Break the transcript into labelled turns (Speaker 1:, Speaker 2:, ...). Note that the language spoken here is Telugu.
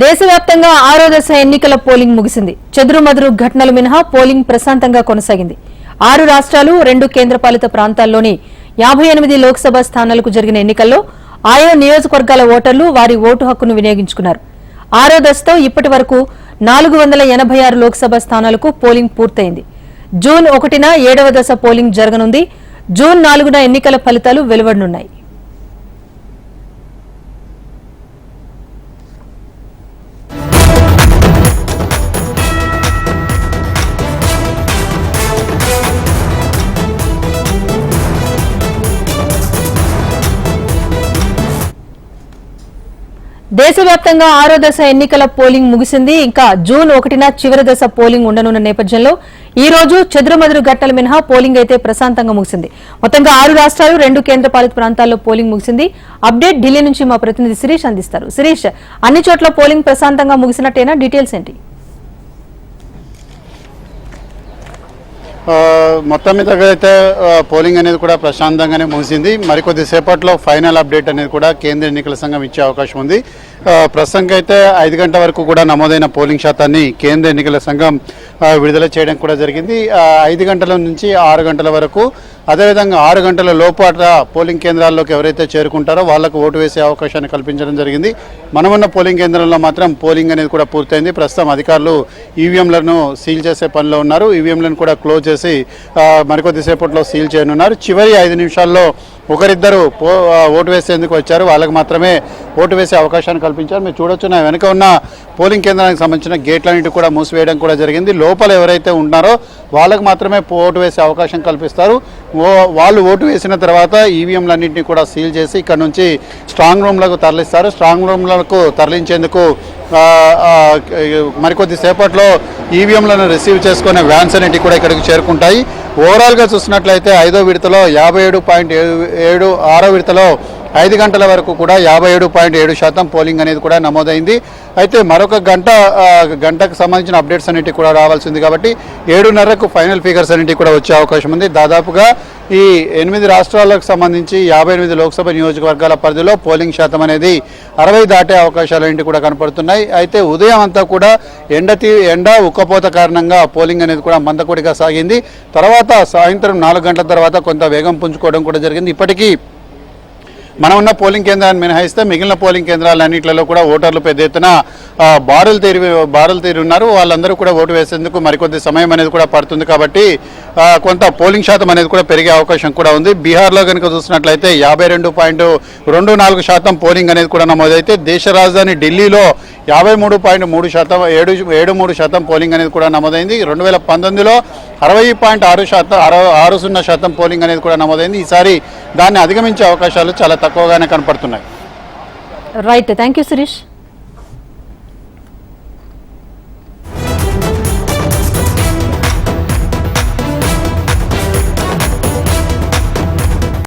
Speaker 1: దేశవ్యాప్తంగా 6వ దశ ఎన్నికల పోలింగ్ ముగిసింది. చెదురుమదురు ఘటనలు మినహా పోలింగ్ ప్రశాంతంగా కొనసాగింది. 6 రాష్ట్రాలు 2 కేంద్రపాలిత ప్రాంతాల్లోని 58 లోక్సభ స్థానాలకు జరిగిన ఎన్నికల్లో ఆయా నియోజకవర్గాల ఓటర్లు వారి ఓటు హక్కును వినియోగించుకున్నారు. 6వ దశతో ఇప్పటి వరకు 486 లోక్సభ స్థానాలకు పోలింగ్ పూర్తయింది. జూన్ 1న 7వ దశ పోలింగ్ జరగనుంది. జూన్ 4న ఎన్నికల ఫలితాలు వెలువడనున్నాయి. దేశవ్యాప్తంగా 6వ దశ ఎన్నికల పోలింగ్ ముగిసింది. ఇంకా జూన్ 1న చివరి దశ పోలింగ్ ఉండనున్న నేపథ్యంలో ఈ రోజు చెదురుమదురు ఘటనలు మినహా పోలింగ్ అయితే ప్రశాంతంగా ముగిసింది. మొత్తంగా 6 రాష్ట్రాలు 2 కేంద్రపాలిత ప్రాంతాల్లో పోలింగ్ ముగిసింది. అప్డేట్ ఢిల్లీ నుంచి మా ప్రతినిధి శిరీష్ అందిస్తారు. శిరీష్, అన్ని చోట్ల పోలింగ్ ప్రశాంతంగా ముగిసినట్టేనా? డీటెయిల్స్ ఏంటి?
Speaker 2: మొత్తం మీద అయితే పోలింగ్ అనేది కూడా ప్రశాంతంగానే ముగిసింది. మరికొద్ది సేపట్లో ఫైనల్ అప్డేట్ అనేది కూడా కేంద్ర ఎన్నికల సంఘం ఇచ్చే అవకాశం ఉంది. ప్రస్తుతానికి అయితే 5 గంటల వరకు కూడా నమోదైన పోలింగ్ శాతాన్ని కేంద్ర ఎన్నికల సంఘం విడుదల చేయడం కూడా జరిగింది. 5 గంటల నుంచి 6 గంటల వరకు, అదేవిధంగా 6 గంటల లోపాట పోలింగ్ కేంద్రాల్లోకి ఎవరైతే చేరుకుంటారో వాళ్లకు ఓటు వేసే అవకాశాన్ని కల్పించడం జరిగింది. మనమున్న పోలింగ్ కేంద్రంలో మాత్రం పోలింగ్ అనేది కూడా పూర్తయింది. ప్రస్తుతం అధికారులు ఈవీఎంలను సీల్ చేసే పనిలో ఉన్నారు. ఈవీఎంలను కూడా క్లోజ్ చేసి మరికొద్దిసేపట్లో సీల్ చేయనున్నారు. చివరి 5 నిమిషాల్లో ఒకరిద్దరు ఓటు వేసేందుకు వచ్చారు. వాళ్ళకి మాత్రమే ఓటు వేసే అవకాశాన్ని కల్పించారు. మీరు చూడొచ్చు, నా వెనుక ఉన్న పోలింగ్ కేంద్రానికి సంబంధించిన గేట్లన్నింటి కూడా మూసివేయడం కూడా జరిగింది. లోపల ఎవరైతే ఉన్నారో వాళ్ళకు మాత్రమే ఓటు వేసే అవకాశం కల్పిస్తారు. వాళ్ళు ఓటు వేసిన తర్వాత ఈవీఎంలన్నింటినీ కూడా సీల్ చేసి ఇక్కడ నుంచి స్ట్రాంగ్ రూమ్లకు తరలిస్తారు. స్ట్రాంగ్ రూమ్లకు తరలించేందుకు మరికొద్ది సేపట్లో ఈవీఎంలను రిసీవ్ చేసుకునే వ్యాన్స్ అనేవి కూడా ఇక్కడికి చేరుకుంటాయి. ఓవరాల్గా చూసినట్లయితే 5వ విడతలో 57.7, 6వ విడతలో 5 గంటల వరకు కూడా 57.7% పోలింగ్ అనేది కూడా నమోదైంది. అయితే మరొక గంటకు సంబంధించిన అప్డేట్స్ అన్నిటి కూడా రావాల్సింది కాబట్టి 7:30కు ఫైనల్ ఫిగర్స్ అన్నిటి కూడా వచ్చే అవకాశం ఉంది. దాదాపుగా ఈ 8 రాష్ట్రాలకు సంబంధించి 58 లోక్సభ నియోజకవర్గాల పరిధిలో పోలింగ్ శాతం అనేది 60 దాటే అవకాశాలన్నింటి కూడా కనపడుతున్నాయి. అయితే ఉదయం అంతా కూడా ఎండ ఉక్కపోత కారణంగా పోలింగ్ అనేది కూడా మందకొడిగా సాగింది. తర్వాత సాయంత్రం 4 గంటల తర్వాత కొంత వేగం పుంజుకోవడం కూడా జరిగింది. ఇప్పటికీ మనం ఉన్న పోలింగ్ కేంద్రాన్ని మినహాయిస్తే మిగిలిన పోలింగ్ కేంద్రాలన్నింటిలో కూడా ఓటర్లు పెద్ద ఎత్తున బారులు తీరి ఉన్నారు. వాళ్ళందరూ కూడా ఓటు వేసేందుకు మరికొద్ది సమయం అనేది కూడా పడుతుంది కాబట్టి కొంత పోలింగ్ శాతం అనేది కూడా పెరిగే అవకాశం కూడా ఉంది. బీహార్లో కనుక చూసినట్లయితే 52.24% పోలింగ్ అనేది కూడా నమోదైతే దేశ రాజధాని ఢిల్లీలో 53.3%, పోలింగ్ అనేది కూడా నమోదైంది. 2019లో 60.60% పోలింగ్ అనేది కూడా నమోదైంది. ఈసారి దాన్ని అధిగమించే అవకాశాలు చాలా తక్కువగానే కనపడుతున్నాయి.
Speaker 1: Right, thank you Sirish.